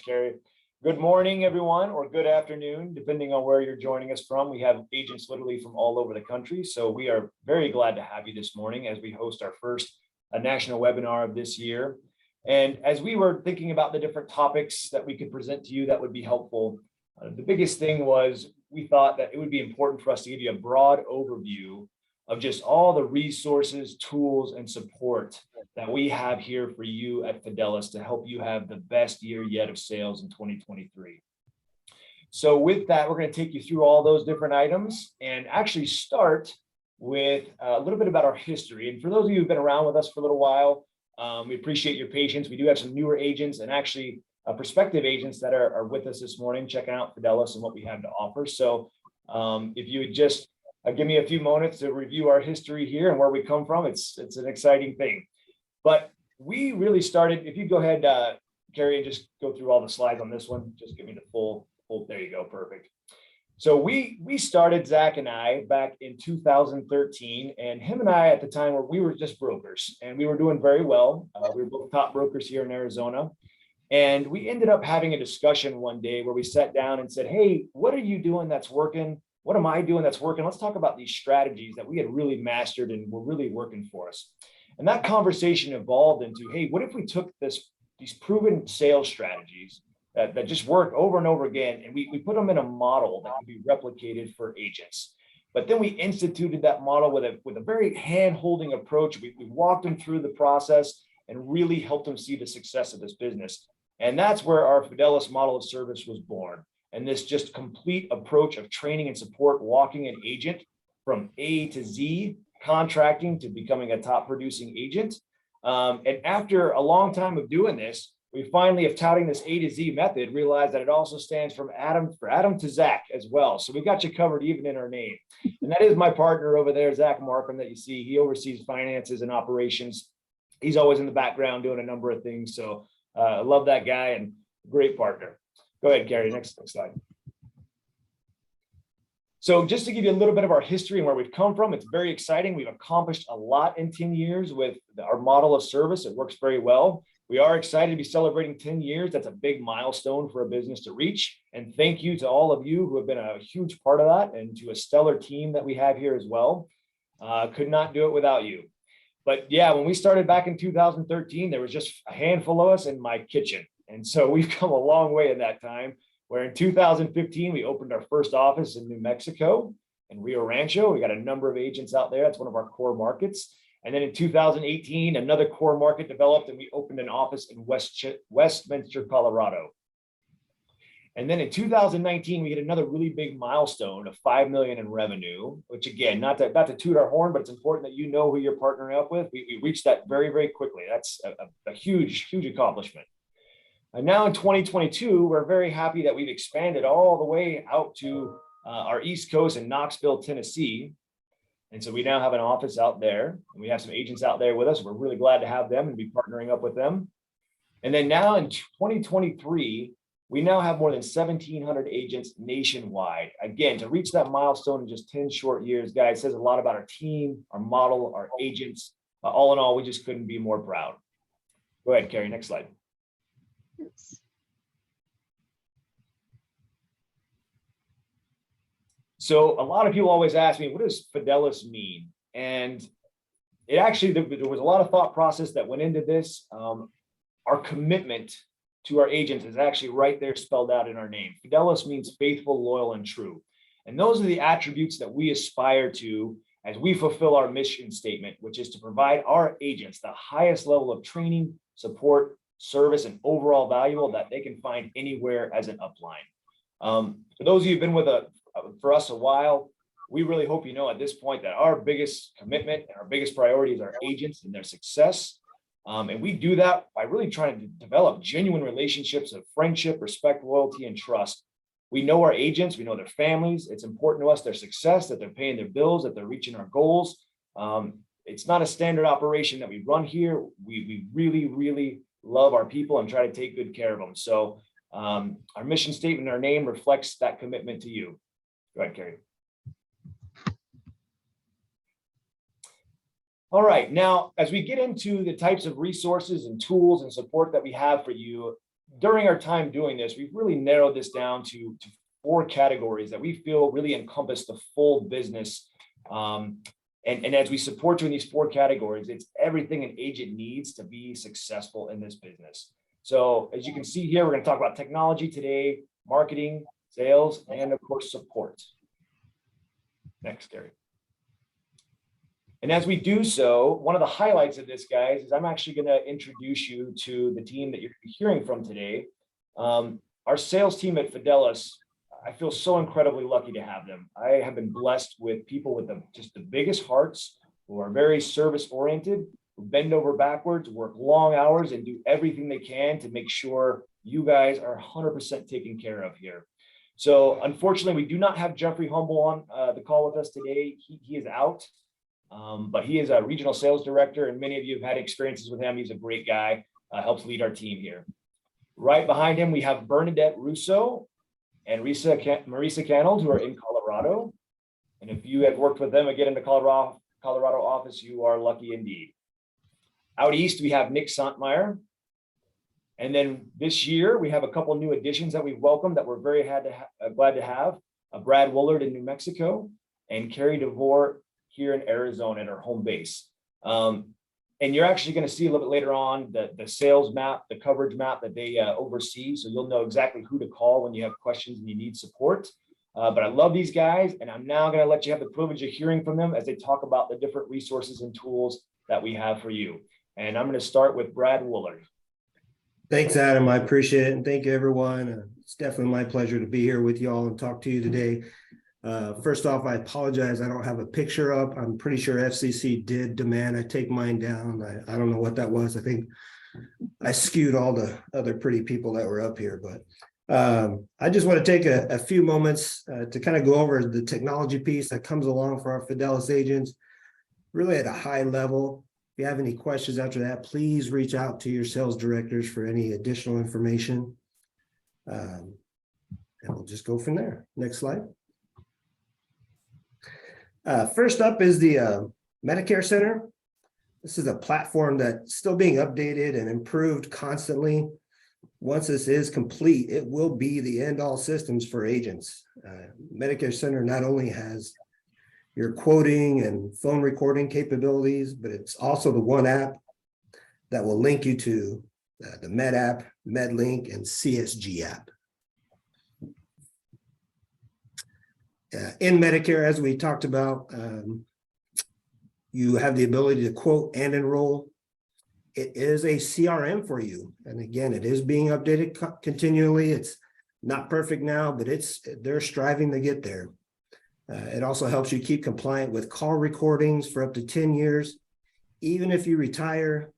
Carrie. Good morning, everyone, or good afternoon, depending on where you're joining us from. We have agents literally from all over the country. So we are very glad to have you this morning as we host our first national webinar of this year. And as we were thinking about the different topics that we could present to you that would be helpful, the biggest thing was we thought that it would be important for us to give you a broad overview of just all the resources, tools, and support that we have here for you at Fidelis to help you have the best year yet of sales in 2023. So with that, we're going to take you through all those different items and actually start with a little bit about our history. And for those of you who've been around with us for a little while, we appreciate your patience. We do have some newer agents and actually prospective agents that are with us this morning, checking out Fidelis and what we have to offer. So if you would just give me a few moments to review our history here and where we come from, it's an exciting thing. But we really started, if you go ahead, Carrie, and just go through all the slides on this one, just give me the full, there you go, perfect. So we started, Zach and I, back in 2013, and him and I at the time we were just brokers, and we were doing very well. We were both top brokers here in Arizona. And we ended up having a discussion one day where we sat down and said, hey, what are you doing that's working? What am I doing that's working? Let's talk about these strategies that we had really mastered and were really working for us. And that conversation evolved into, hey, what if we took these proven sales strategies that just work over and over again, and we put them in a model that can be replicated for agents. But then we instituted that model with a very hand-holding approach. We walked them through the process and really helped them see the success of this business. And that's where our Fidelis model of service was born. And this just complete approach of training and support, walking an agent from A to Z, contracting to becoming a top producing agent. And after a long time of doing this, we finally, of touting this A to Z method, realized that it also stands for Adam to Zach as well. So we got you covered even in our name. And that is my partner over there, Zach Markham, that you see. He oversees finances and operations. He's always in the background doing a number of things. So I love that guy and great partner. Go ahead, Gary, next slide. So just to give you a little bit of our history and where we've come from, it's very exciting. We've accomplished a lot in 10 years with our model of service. It works very well. We are excited to be celebrating 10 years. That's a big milestone for a business to reach. And thank you to all of you who have been a huge part of that, and to a stellar team that we have here as well. Could not do it without you. But yeah, when we started back in 2013, there was just a handful of us in my kitchen. And so we've come a long way in that time, where in 2015, we opened our first office in New Mexico, in Rio Rancho. We got a number of agents out there. That's one of our core markets. And then in 2018, another core market developed, and we opened an office in Westminster, Colorado. And then in 2019, we hit another really big milestone of 5 million in revenue, which again, not to toot our horn, but it's important that you know who you're partnering up with. We reached that very, very quickly. That's a huge, huge accomplishment. And now in 2022, we're very happy that we've expanded all the way out to our East Coast in Knoxville, Tennessee. And so we now have an office out there, and we have some agents out there with us. We're really glad to have them and be partnering up with them. And then now in 2023, we now have more than 1,700 agents nationwide. Again, to reach that milestone in just 10 short years, guys, says a lot about our team, our model, our agents. All in all, we just couldn't be more proud. Go ahead, Carrie, next slide. So a lot of people always ask me, what does Fidelis mean? And it actually, there was a lot of thought process that went into this. Our commitment to our agents is actually right there spelled out in our name. Fidelis means faithful, loyal, and true. And those are the attributes that we aspire to as we fulfill our mission statement, which is to provide our agents the highest level of training, support, service, and overall value that they can find anywhere as an upline. For those of you who've been with for us a while, we really hope you know at this point that our biggest commitment and our biggest priority is our agents and their success. And we do that by really trying to develop genuine relationships of friendship, respect, loyalty, and trust. We know our agents, we know their families. It's important to us, their success, that they're paying their bills, that they're reaching our goals. It's not a standard operation that we run here. We really, really love our people and try to take good care of them. So our mission statement, our name reflects that commitment to you. Go ahead, Carrie. All right, now, as we get into the types of resources and tools and support that we have for you, during our time doing this, we've really narrowed this down to 4 categories that we feel really encompass the full business. And as we support you in these 4 categories, it's everything an agent needs to be successful in this business. So as you can see here, we're going to talk about technology today, marketing, sales, and of course, support. Next, Gary. And as we do so, one of the highlights of this, guys, is I'm actually going to introduce you to the team that you're hearing from today. Our sales team at Fidelis, I feel so incredibly lucky to have them. I have been blessed with people with just the biggest hearts, who are very service oriented, who bend over backwards, work long hours, and do everything they can to make sure you guys are 100% taken care of here. So unfortunately, we do not have Jeffrey Humble on the call with us today. He is out, but he is a regional sales director, and many of you have had experiences with him. He's a great guy, helps lead our team here. Right behind him, we have Bernadette Russo and Marisa Canold, who are in Colorado. And if you have worked with them again in the Colorado office, you are lucky indeed. Out east, we have Nick Sontmeyer. And then this year, we have a couple new additions that we've welcomed that we're very glad to have. Brad Woolard in New Mexico and Carrie DeVore here in Arizona at our home base. And you're actually going to see a little bit later on the sales map, the coverage map that they oversee. So you'll know exactly who to call when you have questions and you need support. But I love these guys, and I'm now going to let you have the privilege of hearing from them as they talk about the different resources and tools that we have for you. And I'm going to start with Brad Woolard. Thanks, Adam. I appreciate it. And thank you, everyone. It's definitely my pleasure to be here with you all and talk to you today. First off, I apologize. I don't have a picture up. I'm pretty sure FCC did demand I take mine down. I don't know what that was. I think I skewed all the other pretty people that were up here, but I just want to take a few moments to kind of go over the technology piece that comes along for our Fidelis agents, really at a high level. If you have any questions after that, please reach out to your sales directors for any additional information. And we'll just go from there. Next slide. First up is the Medicare Center. This is a platform that's still being updated and improved constantly. Once this is complete, it will be the end-all systems for agents. Medicare Center not only has your quoting and phone recording capabilities, but it's also the one app that will link you to the Med app, MedLink, and CSG app. In Medicare, as we talked about, you have the ability to quote and enroll. It is a CRM for you. And again, it is being updated continually. It's not perfect now, but they're striving to get there. It also helps you keep compliant with call recordings for up to 10 years. Even if you retire,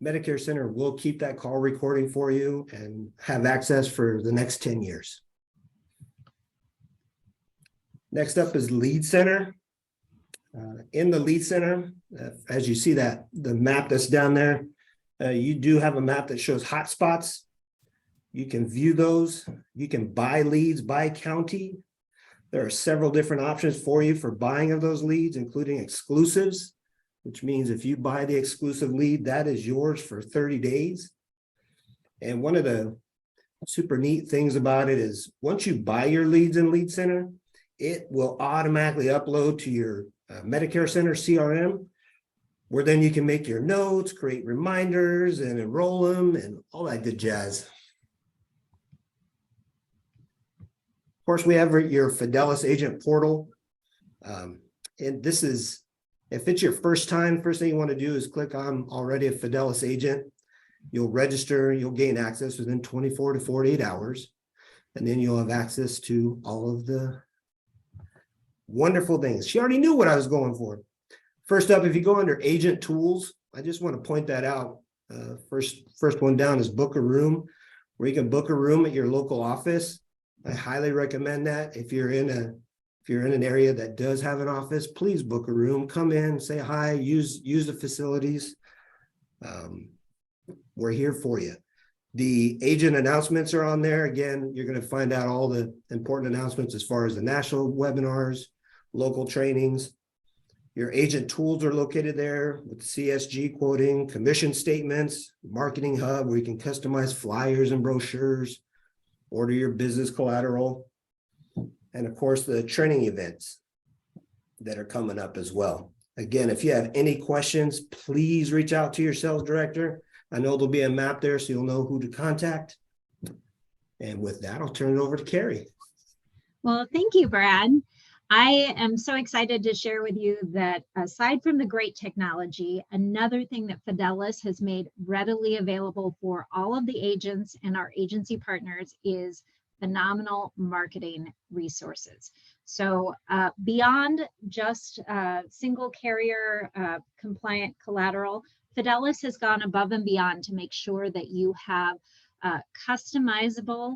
Medicare Center will keep that call recording for you and have access for the next 10 years. Next up is Lead Center. In the Lead Center, as you see the map that's down there, you do have a map that shows hotspots. You can view those. You can buy leads by county. There are several different options for you for buying of those leads, including exclusives, which means if you buy the exclusive lead, that is yours for 30 days. And one of the super neat things about it is once you buy your leads in Lead Center, it will automatically upload to your Medicare Center CRM, where then you can make your notes, create reminders, and enroll them, and all that good jazz. Of course, we have your Fidelis agent portal. And this is, if it's your first time, first thing you want to do is click on already a Fidelis agent. You'll register, you'll gain access within 24 to 48 hours. And then you'll have access to all of the wonderful things. She already knew what I was going for. First up, if you go under agent tools, I just want to point that out. First one down is book a room, where you can book a room at your local office. I highly recommend that. If you're in an area that does have an office, please book a room, come in, say hi, use the facilities. We're here for you. The agent announcements are on there. Again, you're going to find out all the important announcements as far as the national webinars, local trainings. Your agent tools are located there with CSG quoting, commission statements, marketing hub where you can customize flyers and brochures, order your business collateral, and of course the training events that are coming up as well. Again, if you have any questions, please reach out to your sales director. I know there'll be a map there so you'll know who to contact. And with that, I'll turn it over to Carrie. Well, thank you, Brad. I am so excited to share with you that aside from the great technology, another thing that Fidelis has made readily available for all of the agents and our agency partners is phenomenal marketing resources. So beyond just single carrier compliant collateral, Fidelis has gone above and beyond to make sure that you have customizable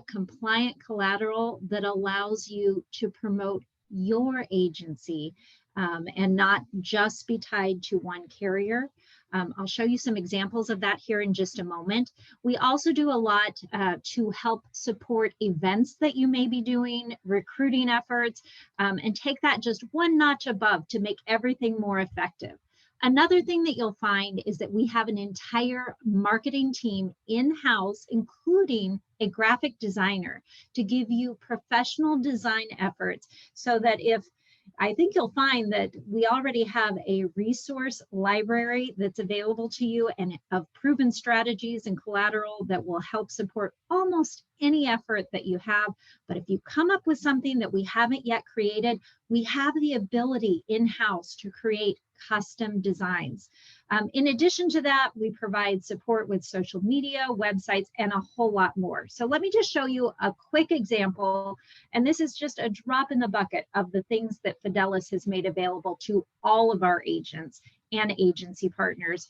compliant collateral that allows you to promote your agency and not just be tied to one carrier. I'll show you some examples of that here in just a moment. We also do a lot to help support events that you may be doing, recruiting efforts, and take that just one notch above to make everything more effective. Another thing that you'll find is that we have an entire marketing team in-house, including a graphic designer, to give you professional design efforts so that I think you'll find that we already have a resource library that's available to you and of proven strategies and collateral that will help support almost any effort that you have. But if you come up with something that we haven't yet created, we have the ability in-house to create custom designs. In addition to that, we provide support with social media, websites, and a whole lot more. So let me just show you a quick example. And this is just a drop in the bucket of the things that Fidelis has made available to all of our agents and agency partners.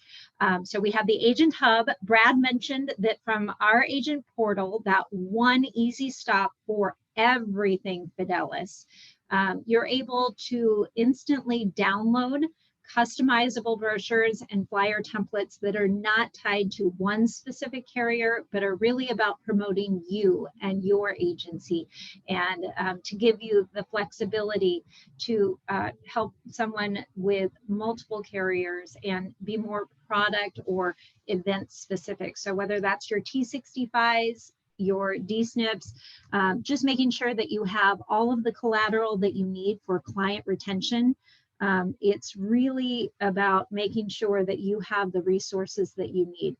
So we have the Agent Hub. Brad mentioned that from our agent portal, that one easy stop for everything Fidelis, you're able to instantly download customizable brochures and flyer templates that are not tied to one specific carrier, but are really about promoting you and your agency, and to give you the flexibility to help someone with multiple carriers and be more product or event specific. So whether that's your T65s, your DSNPs, just making sure that you have all of the collateral that you need for client retention. It's really about making sure that you have the resources that you need.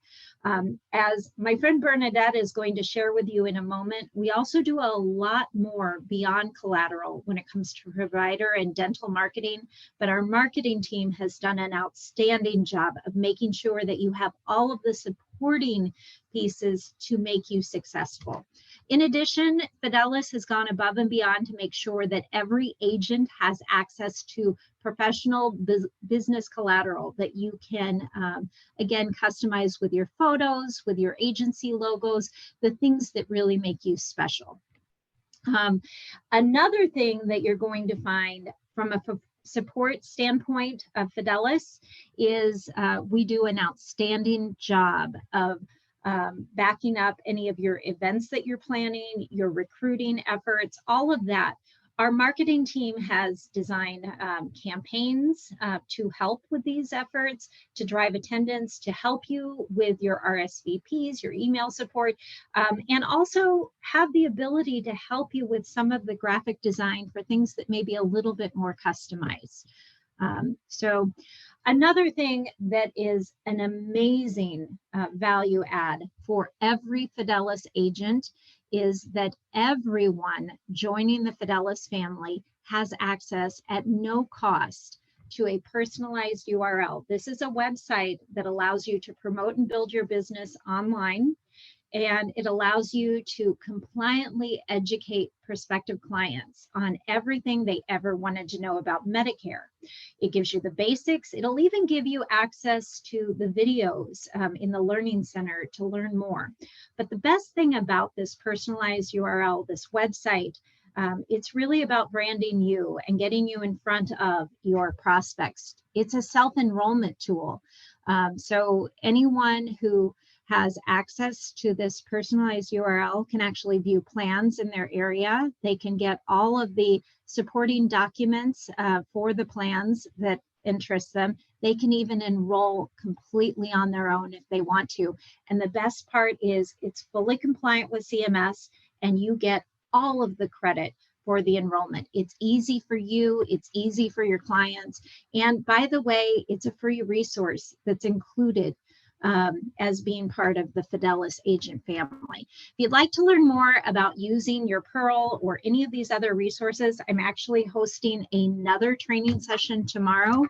As my friend Bernadette is going to share with you in a moment, we also do a lot more beyond collateral when it comes to provider and dental marketing, but our marketing team has done an outstanding job of making sure that you have all of the supporting pieces to make you successful. In addition, Fidelis has gone above and beyond to make sure that every agent has access to professional business collateral that you can, again, customize with your photos, with your agency logos, the things that really make you special. Another thing that you're going to find from a support standpoint of Fidelis is we do an outstanding job of backing up any of your events that you're planning, your recruiting efforts, all of that. Our marketing team has designed campaigns to help with these efforts, to drive attendance, to help you with your RSVPs, your email support, and also have the ability to help you with some of the graphic design for things that may be a little bit more customized. So another thing that is an amazing value add for every Fidelis agent is that everyone joining the Fidelis family has access at no cost to a personalized URL. This is a website that allows you to promote and build your business online, and it allows you to compliantly educate prospective clients on everything they ever wanted to know about Medicare. It gives you the basics. It'll even give you access to the videos in the Learning Center to learn more. But the best thing about this personalized URL, this website, it's really about branding you and getting you in front of your prospects. It's a self-enrollment tool. So anyone who has access to this personalized URL can actually view plans in their area. They can get all of the supporting documents for the plans that interest them. They can even enroll completely on their own if they want to. And the best part is it's fully compliant with CMS, and you get all of the credit for the enrollment. It's easy for you, it's easy for your clients. And by the way, it's a free resource that's included as being part of the Fidelis agent family. If you'd like to learn more about using your Pearl or any of these other resources, I'm actually hosting another training session tomorrow.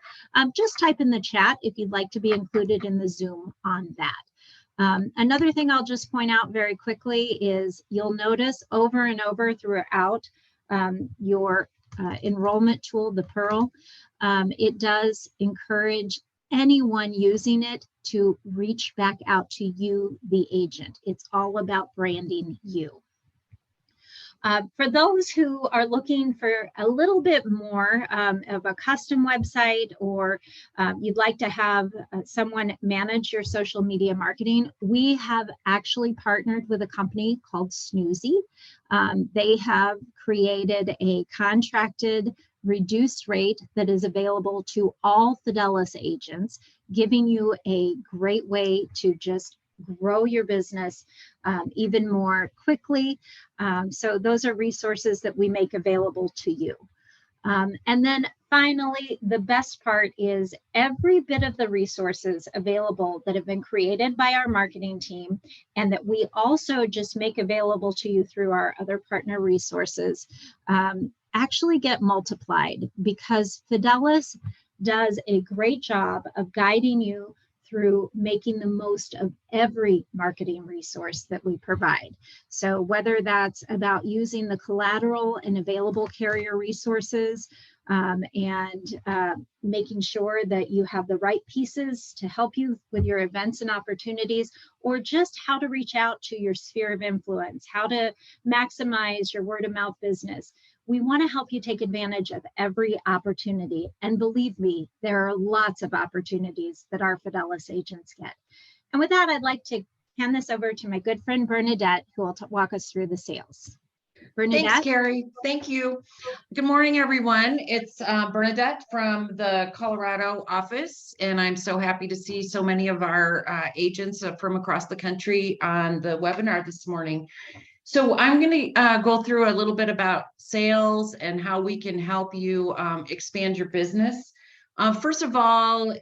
Just type in the chat if you'd like to be included in the Zoom on that. Another thing I'll just point out very quickly is you'll notice over and over throughout your enrollment tool, the Pearl, it does encourage anyone using it to reach back out to you, the agent. It's all about branding you. For those who are looking for a little bit more of a custom website, or you'd like to have someone manage your social media marketing, we have actually partnered with a company called Snoozy. They have created a contracted reduced rate that is available to all Fidelis agents, giving you a great way to just grow your business even more quickly. So those are resources that we make available to you. And then finally, the best part is every bit of the resources available that have been created by our marketing team and that we also just make available to you through our other partner resources actually get multiplied, because Fidelis does a great job of guiding you through making the most of every marketing resource that we provide. So whether that's about using the collateral and available carrier resources and making sure that you have the right pieces to help you with your events and opportunities, or just how to reach out to your sphere of influence, how to maximize your word of mouth business. We want to help you take advantage of every opportunity. And believe me, there are lots of opportunities that our Fidelis agents get. And with that, I'd like to hand this over to my good friend Bernadette, who will walk us through the sales. Bernadette? Thanks, Carrie. Thank you. Good morning, everyone. It's Bernadette from the Colorado office, and I'm so happy to see so many of our agents from across the country on the webinar this morning. So I'm going to go through a little bit about sales and how we can help you expand your business. First of all,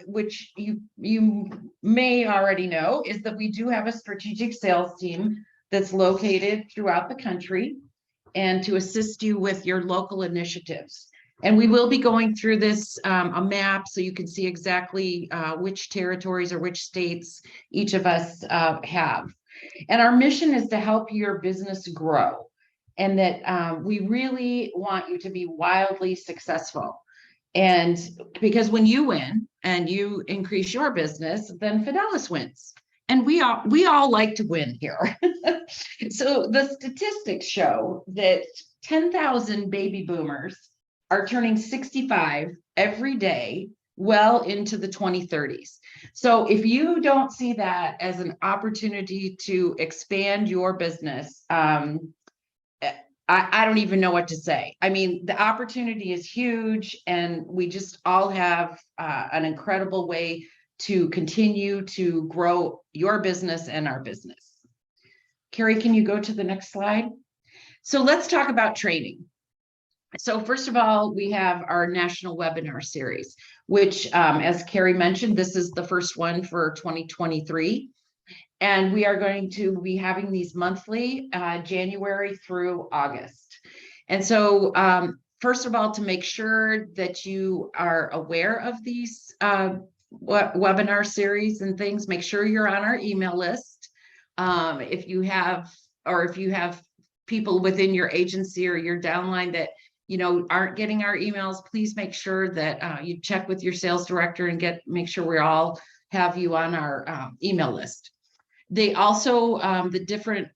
which you may already know, is that we do have a strategic sales team that's located throughout the country and to assist you with your local initiatives. And we will be going through this, a map, so you can see exactly which territories or which states each of us have. And our mission is to help your business grow, and that we really want you to be wildly successful. And because when you win and you increase your business, then Fidelis wins. And we all like to win here. So the statistics show that 10,000 baby boomers are turning 65 every day, well into the 2030s. So if you don't see that as an opportunity to expand your business, I don't even know what to say. I mean, the opportunity is huge, and we just all have an incredible way to continue to grow your business and our business. Carrie, can you go to the next slide? So let's talk about training. So first of all, we have our national webinar series, which, as Carrie mentioned, this is the first one for 2023. And we are going to be having these monthly, January through August. And so first of all, to make sure that you are aware of these webinar series and things, make sure you're on our email list. If you have people within your agency or your downline that aren't getting our emails, please make sure that you check with your sales director and make sure we all have you on our email list. They also, the different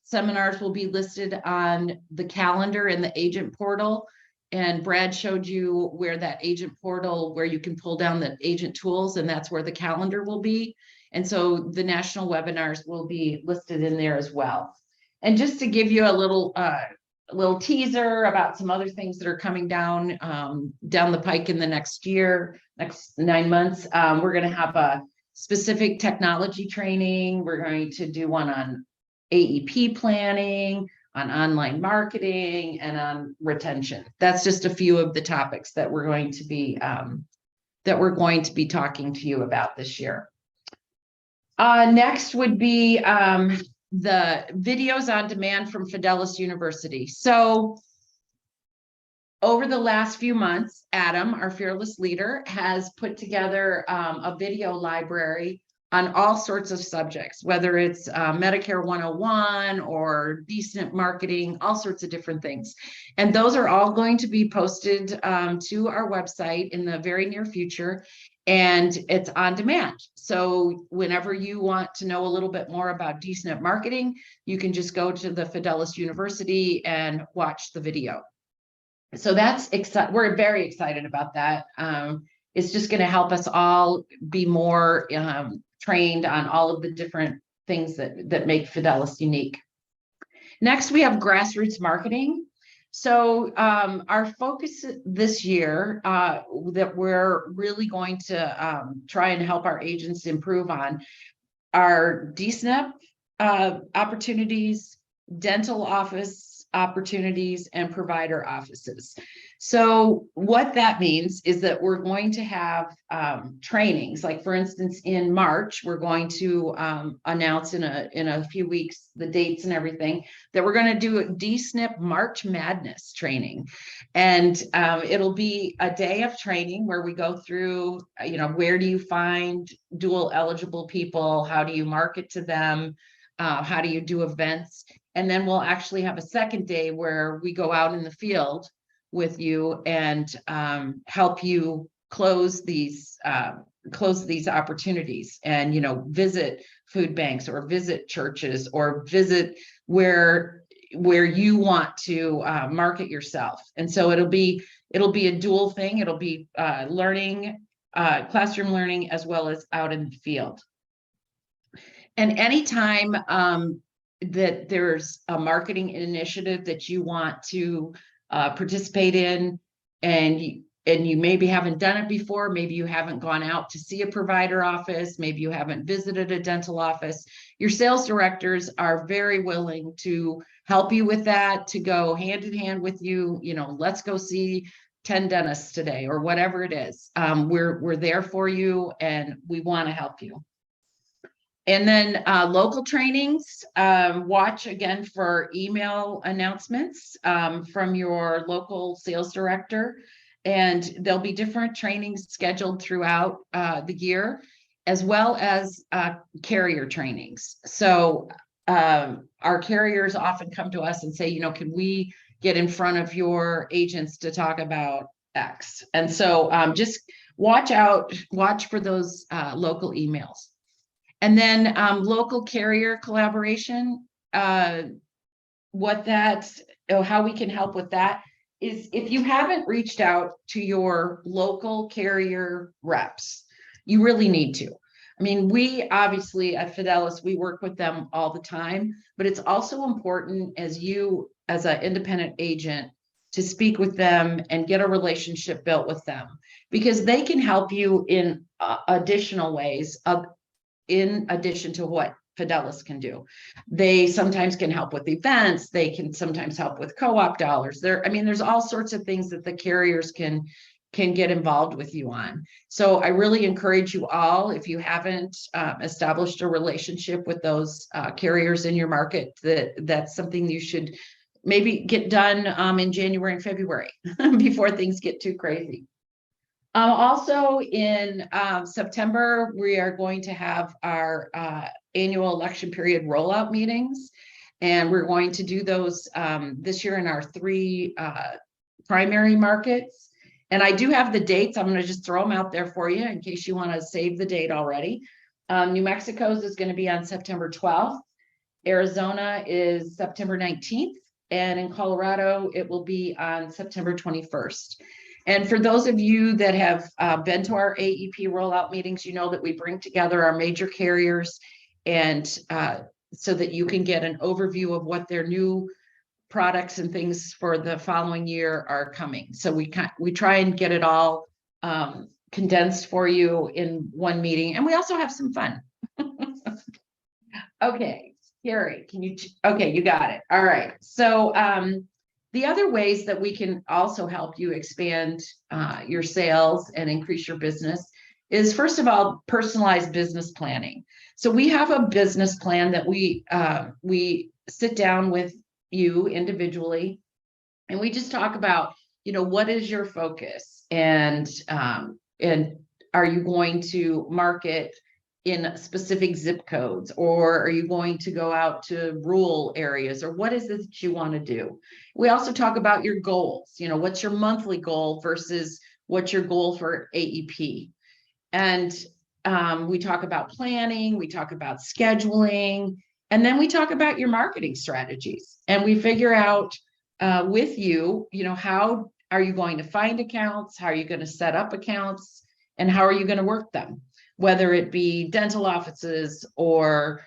seminars will be listed on the calendar in the agent portal. And Brad showed you where that agent portal, where you can pull down the agent tools, and that's where the calendar will be. And so the national webinars will be listed in there as well. And just to give you a little teaser about some other things that are coming down the pike in the next 9 months, we're going to have a specific technology training. We're going to do one on AEP planning, on online marketing, and on retention. That's just a few of the topics that we're going to be talking to you about this year. Next would be the videos on demand from Fidelis University. So over the last few months, Adam, our fearless leader, has put together a video library on all sorts of subjects, whether it's Medicare 101 or decent marketing, all sorts of different things. And those are all going to be posted to our website in the very near future. And it's on demand. So whenever you want to know a little bit more about decent marketing, you can just go to the Fidelis University and watch the video. So that's exciting. We're very excited about that. It's just going to help us all be more trained on all of the different things that make Fidelis unique. Next, we have grassroots marketing. So our focus this year that we're really going to try and help our agents improve on are DSNP opportunities, dental office opportunities, and provider offices. So what that means is that we're going to have trainings. Like for instance, in March, we're going to announce in a few weeks the dates and everything that we're going to do a DSNP March Madness training, and it'll be a day of training where we go through, where do you find dual eligible people, how do you market to them, how do you do events, and then we'll actually have a second day where we go out in the field with you and help you close these opportunities, and visit food banks or visit churches or visit where you want to market yourself. And so it'll be a dual thing. It'll be learning, classroom learning, as well as out in the field. And anytime that there's a marketing initiative that you want to participate in, and you maybe haven't done it before, maybe you haven't gone out to see a provider office, maybe you haven't visited a dental office, your sales directors are very willing to help you with that, to go hand in hand with you. Let's go see 10 dentists today, or whatever it is. We're there for you, and we want to help you. And then local trainings, watch again for email announcements from your local sales director. And there'll be different trainings scheduled throughout the year, as well as carrier trainings. So our carriers often come to us and say, can we get in front of your agents to talk about X? And so just watch for those local emails. And then local carrier collaboration, how we can help with that is, if you haven't reached out to your local carrier reps, you really need to. I mean, we obviously at Fidelis, we work with them all the time, but it's also important as an independent agent to speak with them and get a relationship built with them, because they can help you in additional ways in addition to what Fidelis can do. They sometimes can help with events. They can sometimes help with co-op dollars. There's all sorts of things that the carriers can get involved with you on. So I really encourage you all, if you haven't established a relationship with those carriers in your market, that's something you should maybe get done in January and February before things get too crazy. Also in September, we are going to have our annual election period rollout meetings, and we're going to do those this year in our 3 primary markets. And I do have the dates. I'm going to just throw them out there for you in case you want to save the date already. New Mexico's is going to be on September 12th. Arizona is September 19th. And in Colorado, it will be on September 21st. And for those of you that have been to our AEP rollout meetings, you know that we bring together our major carriers and so that you can get an overview of what their new products and things for the following year are coming. So we try and get it all condensed for you in one meeting, and we also have some fun. Okay, Gary, okay, you got it. All right. So the other ways that we can also help you expand your sales and increase your business is, first of all, personalized business planning. So we have a business plan that we sit down with you individually, and we just talk about, what is your focus, and are you going to market in specific zip codes, or are you going to go out to rural areas, or what is it that you want to do? We also talk about your goals. What's your monthly goal versus what's your goal for AEP? And we talk about planning, we talk about scheduling, and then we talk about your marketing strategies. And we figure out with you, how are you going to find accounts? How are you going to set up accounts? And how are you going to work them? Whether it be dental offices or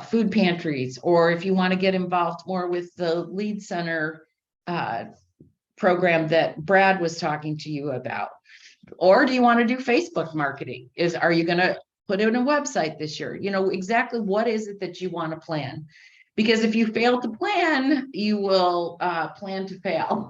food pantries, or if you want to get involved more with the lead center program that Brad was talking to you about. Or do you want to do Facebook marketing? Are you going to put in a website this year? Exactly what is it that you want to plan? Because if you fail to plan, you will plan to fail.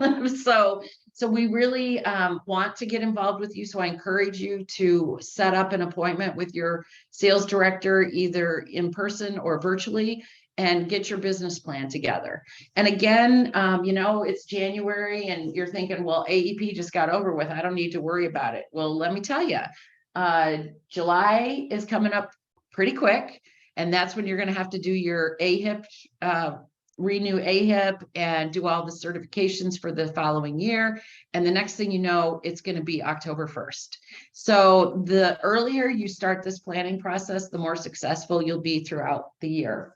So we really want to get involved with you. So I encourage you to set up an appointment with your sales director, either in person or virtually, and get your business plan together. And again, it's January and you're thinking, well, AEP just got over with. I don't need to worry about it. Well, let me tell you, July is coming up pretty quick. And that's when you're going to have to do your AHIP, renew AHIP, and do all the certifications for the following year. And the next thing you know, it's going to be October 1st. So the earlier you start this planning process, the more successful you'll be throughout the year.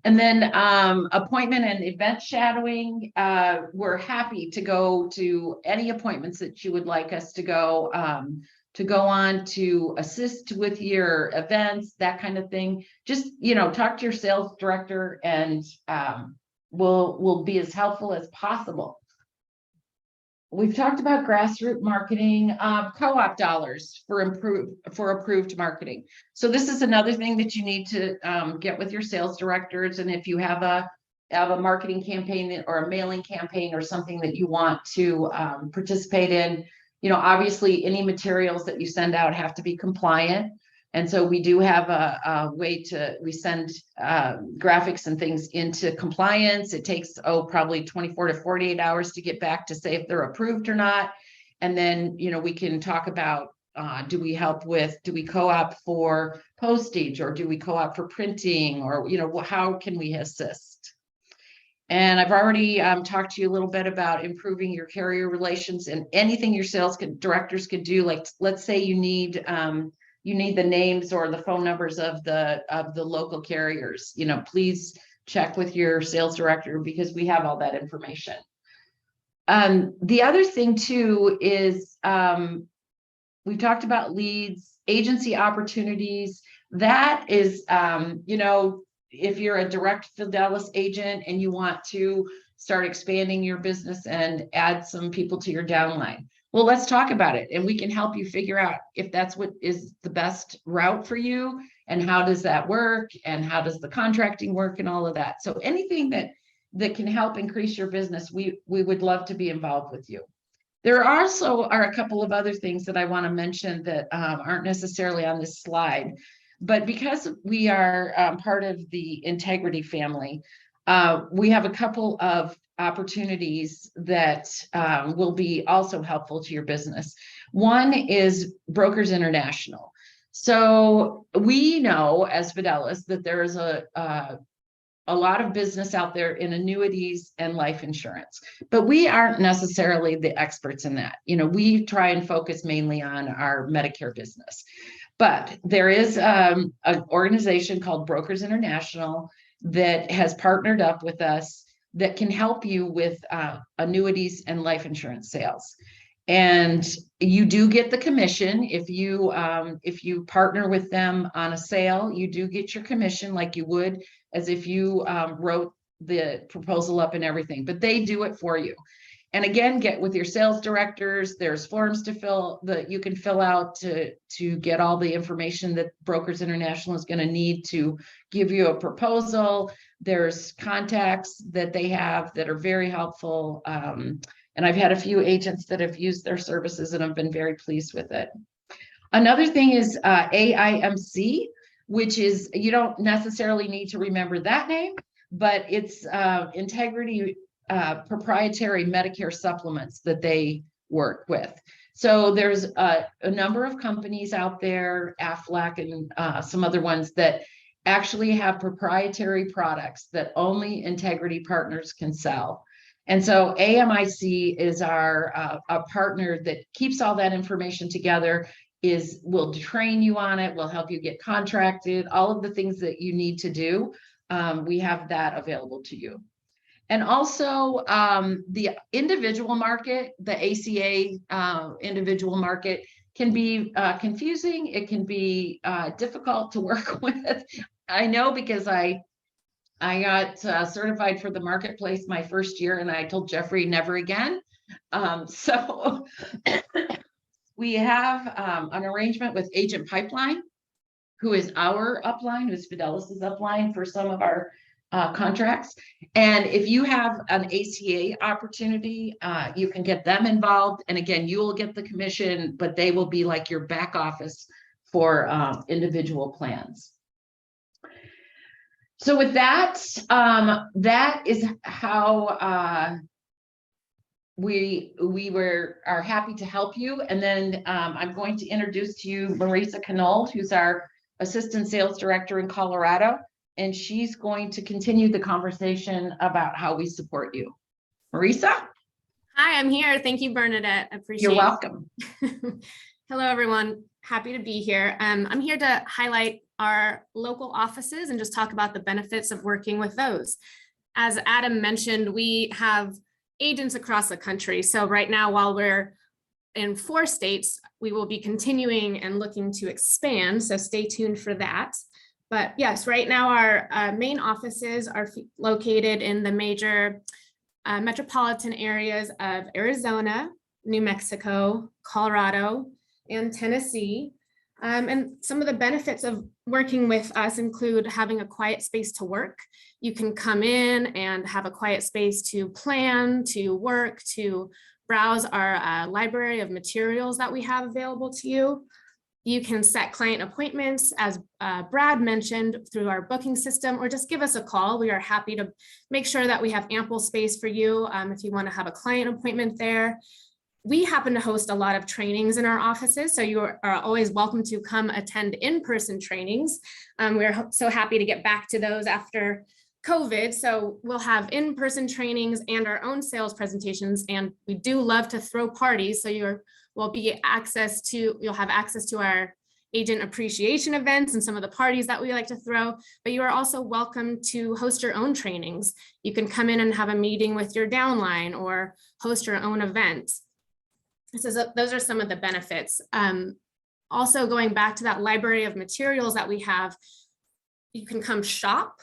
And then appointment and event shadowing. We're happy to go to any appointments that you would like us to go on to assist with your events, that kind of thing. Just, talk to your sales director, and we'll be as helpful as possible. We've talked about grassroots marketing, co-op dollars for approved marketing. So this is another thing that you need to get with your sales directors. And if you have a marketing campaign or a mailing campaign or something that you want to participate in, obviously any materials that you send out have to be compliant. And so we do have a way we send graphics and things into compliance. It takes, probably 24 to 48 hours to get back to say if they're approved or not. And then, we can talk about, do we co-op for postage, or do we co-op for printing, or, how can we assist? And I've already talked to you a little bit about improving your carrier relations, and anything your sales directors could do. Like, let's say you need the names or the phone numbers of the local carriers. Please check with your sales director, because we have all that information. The other thing too is we talked about leads, agency opportunities. That is, if you're a direct Fidelis agent and you want to start expanding your business and add some people to your downline, well, let's talk about it, and we can help you figure out if that's what is the best route for you, and how does that work, and how does the contracting work, and all of that. So anything that can help increase your business, we would love to be involved with you. There also are a couple of other things that I want to mention that aren't necessarily on this slide. But because we are part of the Integrity family, we have a couple of opportunities that will be also helpful to your business. One is Brokers International. So we know as Fidelis that there is a lot of business out there in annuities and life insurance, but we aren't necessarily the experts in that. We try and focus mainly on our Medicare business. But there is an organization called Brokers International that has partnered up with us that can help you with annuities and life insurance sales. And you do get the commission if you partner with them on a sale. You do get your commission like you would as if you wrote the proposal up and everything, but they do it for you. And again, get with your sales directors. There's forms to fill that you can fill out to get all the information that Brokers International is going to need to give you a proposal. There's contacts that they have that are very helpful. And I've had a few agents that have used their services and have been very pleased with it. Another thing is AIMC, which is, you don't necessarily need to remember that name, but it's Integrity proprietary Medicare supplements that they work with. So there's a number of companies out there, Aflac and some other ones that actually have proprietary products that only Integrity partners can sell. And so AMIC is our a partner that keeps all that information together, will train you on it, will help you get contracted, all of the things that you need to do. We have that available to you. And also the individual market, the ACA individual market can be confusing. It can be difficult to work with. I know, because I got certified for the marketplace my first year, and I told Jeffrey never again. So we have an arrangement with Agent Pipeline, who is our upline, who's Fidelis's upline for some of our contracts. And if you have an ACA opportunity, you can get them involved. And again, you will get the commission, but they will be like your back office for individual plans. So with that, that is how we are happy to help you. And then I'm going to introduce to you Marisa Knoll, who's our Assistant Sales Director in Colorado. And she's going to continue the conversation about how we support you. Marisa? Hi, I'm here. Thank you, Bernadette. Appreciate it. You're welcome. Hello, everyone. Happy to be here. I'm here to highlight our local offices and just talk about the benefits of working with those. As Adam mentioned, we have agents across the country. So right now, while we're in 4 states, we will be continuing and looking to expand. So stay tuned for that. But yes, right now our main offices are located in the major metropolitan areas of Arizona, New Mexico, Colorado, and Tennessee. And some of the benefits of working with us include having a quiet space to work. You can come in and have a quiet space to plan, to work, to browse our library of materials that we have available to you. You can set client appointments, as Brad mentioned, through our booking system, or just give us a call. We are happy to make sure that we have ample space for you if you want to have a client appointment there. We happen to host a lot of trainings in our offices, so you are always welcome to come attend in-person trainings. We're so happy to get back to those after COVID. So we'll have in-person trainings and our own sales presentations, and we do love to throw parties. So you'll have access to our agent appreciation events and some of the parties that we like to throw, but you are also welcome to host your own trainings. You can come in and have a meeting with your downline or host your own event. Those are some of the benefits. Also, going back to that library of materials that we have, you can come shop,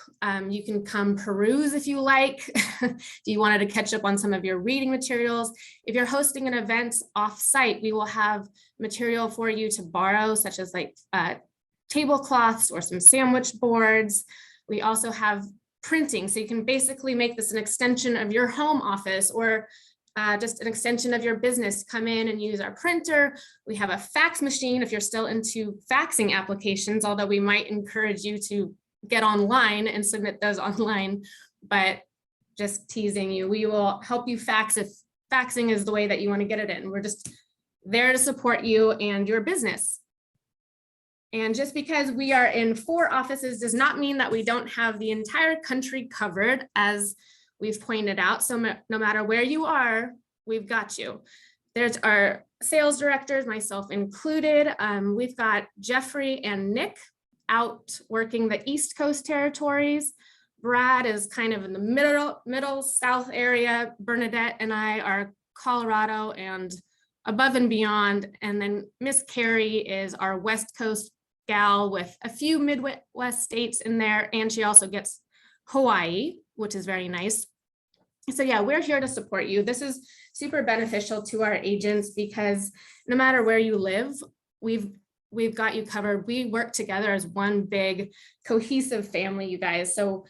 you can come peruse if you like. Do you wanted to catch up on some of your reading materials? If you're hosting an event off-site, we will have material for you to borrow, such as like tablecloths or some sandwich boards. We also have printing, so you can basically make this an extension of your home office or just an extension of your business. Come in and use our printer. We have a fax machine if you're still into faxing applications, although we might encourage you to get online and submit those online, but just teasing you. We will help you fax if faxing is the way that you want to get it in. We're just there to support you and your business. And just because we are in 4 offices does not mean that we don't have the entire country covered, as we've pointed out. So no matter where you are, we've got you. There's our sales directors, myself included. We've got Jeffrey and Nick out working the East Coast territories. Brad is kind of in the middle south area. Bernadette and I are Colorado and above and beyond. And then Miss Carrie is our West Coast gal with a few Midwest states in there. And she also gets Hawaii, which is very nice. So yeah, we're here to support you. This is super beneficial to our agents because no matter where you live, we've got you covered. We work together as one big cohesive family, you guys. So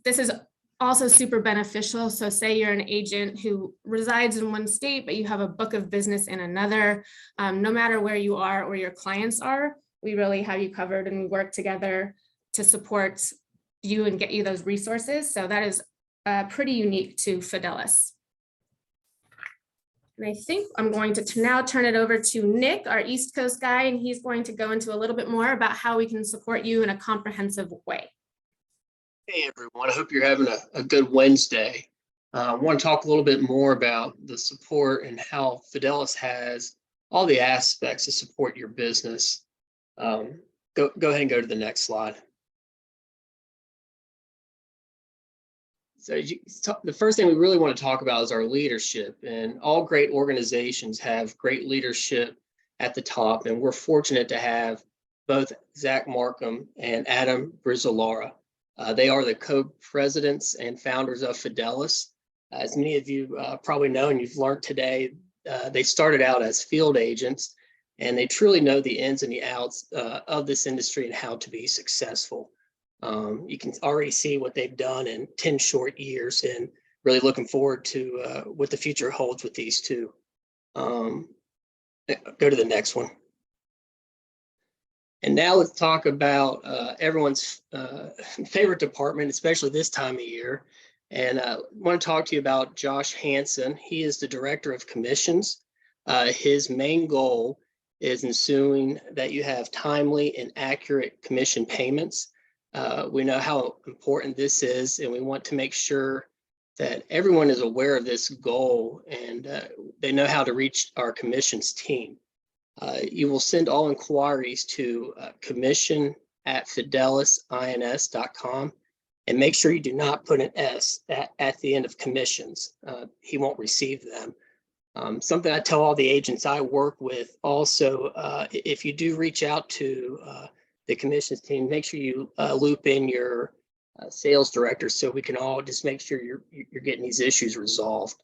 this is also super beneficial. So say you're an agent who resides in one state, but you have a book of business in another, no matter where you are or your clients are, we really have you covered and we work together to support you and get you those resources. So that is pretty unique to Fidelis. And I think I'm going to now turn it over to Nick, our East Coast guy, and he's going to go into a little bit more about how we can support you in a comprehensive way. Hey everyone, I hope you're having a good Wednesday. I want to talk a little bit more about the support and how Fidelis has all the aspects to support your business. Go ahead and go to the next slide. So the first thing we really want to talk about is our leadership, and all great organizations have great leadership at the top, and we're fortunate to have both Zach Markham and Adam Brizzolara. They are the co-presidents and founders of Fidelis. As many of you probably know and you've learned today, they started out as field agents, and they truly know the ins and the outs of this industry and how to be successful. You can already see what they've done in 10 short years, and really looking forward to what the future holds with these two. Go to the next one. And now let's talk about everyone's favorite department, especially this time of year. And I want to talk to you about Josh Hansen. He is the director of commissions. His main goal is ensuring that you have timely and accurate commission payments. We know how important this is, and we want to make sure that everyone is aware of this goal and they know how to reach our commissions team. You will send all inquiries to commission@fidelisins.com, and make sure you do not put an S at the end of commissions. He won't receive them. Something I tell all the agents I work with also, if you do reach out to the commissions team, make sure you loop in your sales director so we can all just make sure you're getting these issues resolved.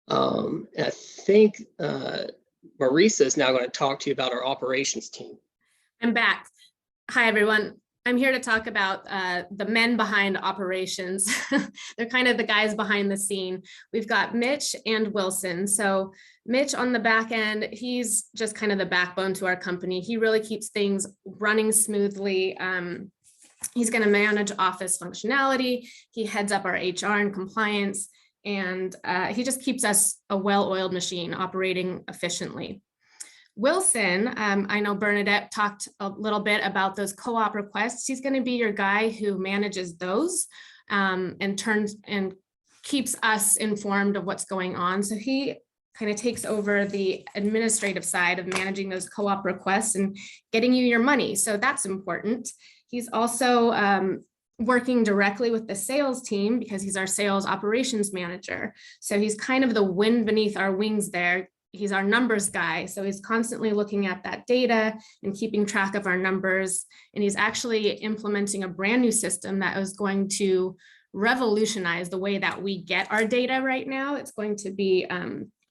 And I think Marisa is now going to talk to you about our operations team. I'm back. Hi, everyone. I'm here to talk about the men behind operations. They're kind of the guys behind the scene. We've got Mitch and Wilson. So Mitch on the back end, he's just kind of the backbone to our company. He really keeps things running smoothly. He's going to manage office functionality. He heads up our HR and compliance, and he just keeps us a well-oiled machine operating efficiently. Wilson, I know Bernadette talked a little bit about those co-op requests. He's going to be your guy who manages those and turns and keeps us informed of what's going on. So he kind of takes over the administrative side of managing those co-op requests and getting you your money. So that's important. He's also working directly with the sales team because he's our sales operations manager. So he's kind of the wind beneath our wings there. He's our numbers guy. So he's constantly looking at that data and keeping track of our numbers. And he's actually implementing a brand new system that is going to revolutionize the way that we get our data right now. It's going to be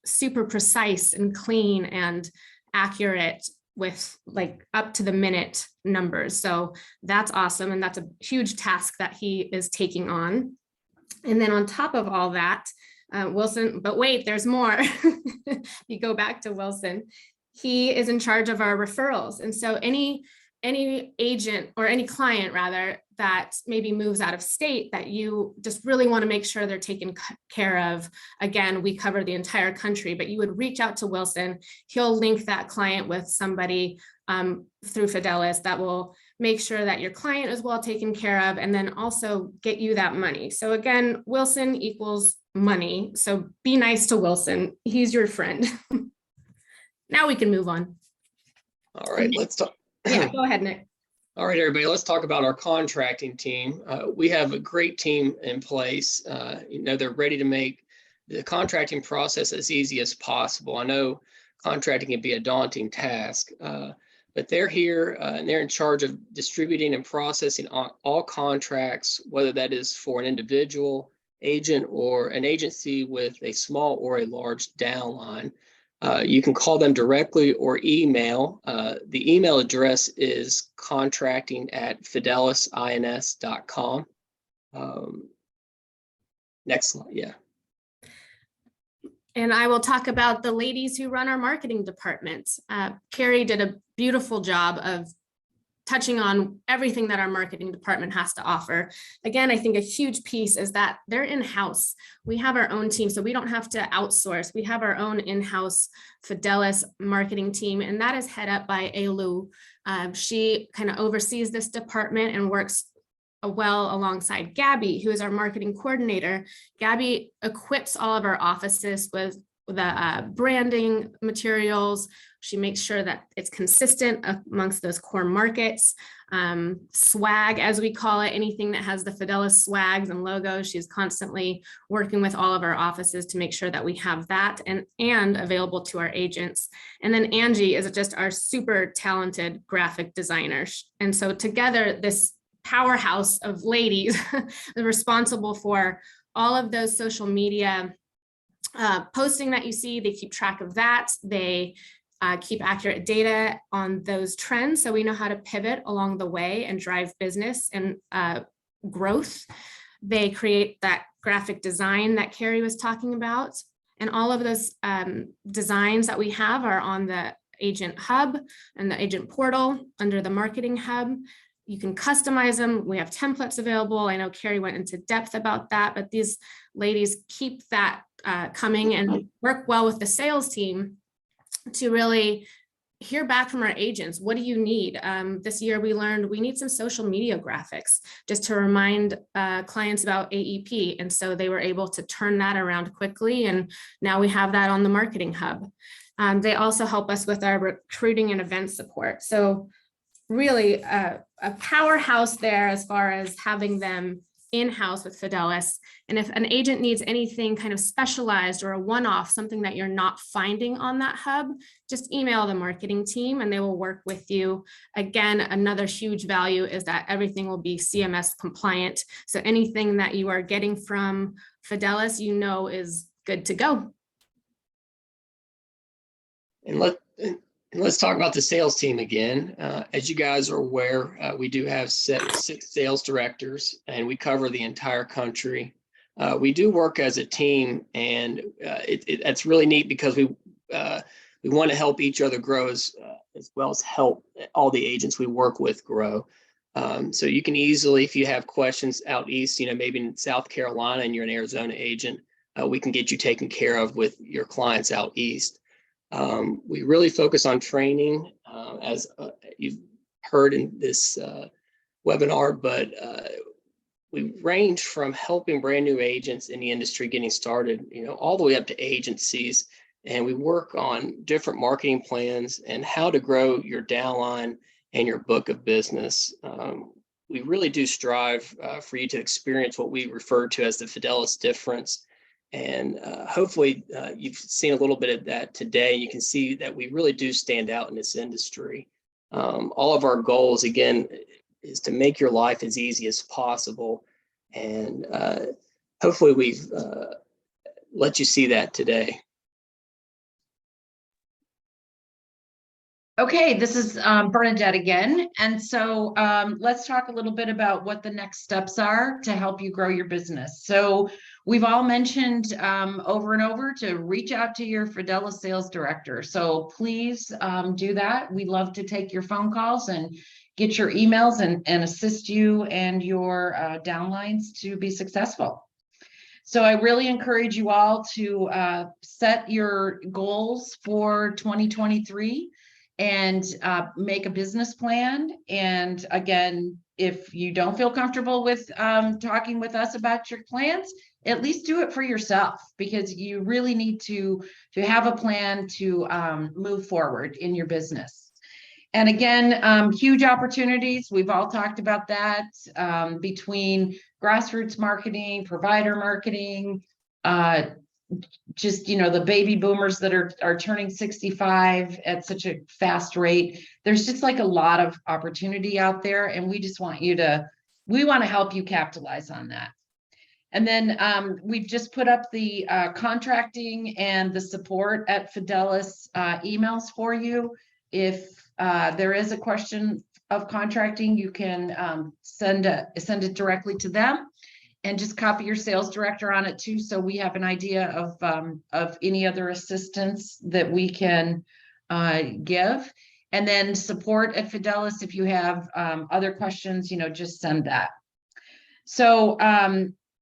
super precise and clean and accurate with like up to the minute numbers. So that's awesome. And that's a huge task that he is taking on. And then on top of all that, Wilson, but wait, there's more. You go back to Wilson. He is in charge of our referrals. And so any agent or any client rather that maybe moves out of state that you just really want to make sure they're taken care of. Again, we cover the entire country, but you would reach out to Wilson. He'll link that client with somebody through Fidelis that will make sure that your client is well taken care of and then also get you that money. So again, Wilson equals money. So be nice to Wilson. He's your friend. Now we can move on. All right, let's talk. Yeah, go ahead, Nick. All right, everybody, let's talk about our contracting team. We have a great team in place. They're ready to make the contracting process as easy as possible. I know contracting can be a daunting task, but they're here and they're in charge of distributing and processing all contracts, whether that is for an individual agent or an agency with a small or a large downline. You can call them directly or email. The email address is contracting@fidelisins.com. Next slide, yeah. And I will talk about the ladies who run our marketing department. Carrie did a beautiful job of touching on everything that our marketing department has to offer. Again, I think a huge piece is that they're in-house. We have our own team, so we don't have to outsource. We have our own in-house Fidelis marketing team, and that is head up by Elu. She kind of oversees this department and works well alongside Gabby, who is our marketing coordinator. Gabby equips all of our offices with the branding materials. She makes sure that it's consistent amongst those core markets. Swag, as we call it, anything that has the Fidelis swags and logos, she's constantly working with all of our offices to make sure that we have that and available to our agents. And then Angie is just our super talented graphic designer. And so together, this powerhouse of ladies is responsible for all of those social media posting that you see. They keep track of that. They keep accurate data on those trends, so we know how to pivot along the way and drive business and growth. They create that graphic design that Carrie was talking about, and all of those designs that we have are on the Agent Hub and the Agent Portal under the Marketing Hub. You can customize them. We have templates available. I know Carrie went into depth about that, but these ladies keep that coming and work well with the sales team to really hear back from our agents. What do you need? This year we learned we need some social media graphics just to remind clients about AEP. And so they were able to turn that around quickly. And now we have that on the Marketing Hub. They also help us with our recruiting and event support. So really a powerhouse there as far as having them in-house with Fidelis. And if an agent needs anything kind of specialized or a one-off, something that you're not finding on that hub, just email the marketing team and they will work with you. Again, another huge value is that everything will be CMS compliant. So anything that you are getting from Fidelis, you know, is good to go. And let's talk about the sales team again. As you guys are aware, we do have 6 sales directors and we cover the entire country. We do work as a team, and it's really neat because we want to help each other grow as well as help all the agents we work with grow. So you can easily, if you have questions out east, maybe in South Carolina and you're an Arizona agent, we can get you taken care of with your clients out east. We really focus on training, as you've heard in this webinar, but we range from helping brand new agents in the industry getting started, all the way up to agencies. And we work on different marketing plans and how to grow your downline and your book of business. We really do strive for you to experience what we refer to as the Fidelis difference. And hopefully you've seen a little bit of that today. You can see that we really do stand out in this industry. All of our goals, again, is to make your life as easy as possible. And hopefully we've let you see that today. Okay, this is Bernadette again. And so let's talk a little bit about what the next steps are to help you grow your business. So we've all mentioned over and over to reach out to your Fidelis sales director. So please do that. We love to take your phone calls and get your emails and assist you and your downlines to be successful. So I really encourage you all to set your goals for 2023 and make a business plan. And again, if you don't feel comfortable with talking with us about your plans, at least do it for yourself, because you really need to have a plan to move forward in your business. And again, huge opportunities. We've all talked about that, between grassroots marketing, provider marketing, just, the baby boomers that are turning 65 at such a fast rate. There's just like a lot of opportunity out there, and we just want we want to help you capitalize on that. And then we've just put up the contracting and the support at Fidelis emails for you. If there is a question of contracting, you can send it directly to them, and just copy your sales director on it too, so we have an idea of any other assistance that we can give. And then support at Fidelis, if you have other questions, just send that. So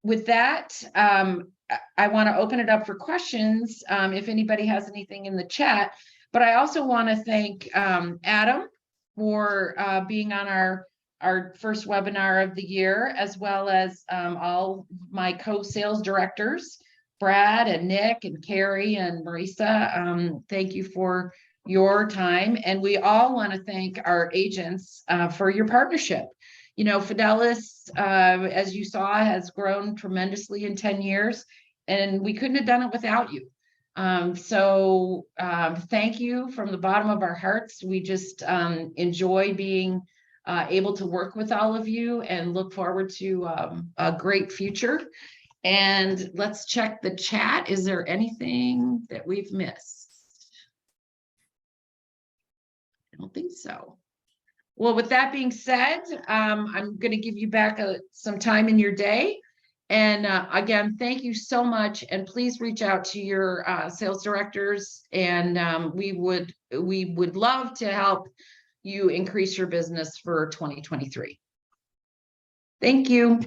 with that, I want to open it up for questions if anybody has anything in the chat. But I also want to thank Adam for being on our first webinar of the year, as well as all my co-sales directors, Brad and Nick and Carrie and Marisa. Thank you for your time. And we all want to thank our agents for your partnership. Fidelis, as you saw, has grown tremendously in 10 years, and we couldn't have done it without you. So thank you from the bottom of our hearts. We just enjoy being able to work with all of you, and look forward to a great future. And let's check the chat. Is there anything that we've missed? I don't think so. Well, with that being said, I'm going to give you back some time in your day. And again, thank you so much. And please reach out to your sales directors, and we would love to help you increase your business for 2023. Thank you.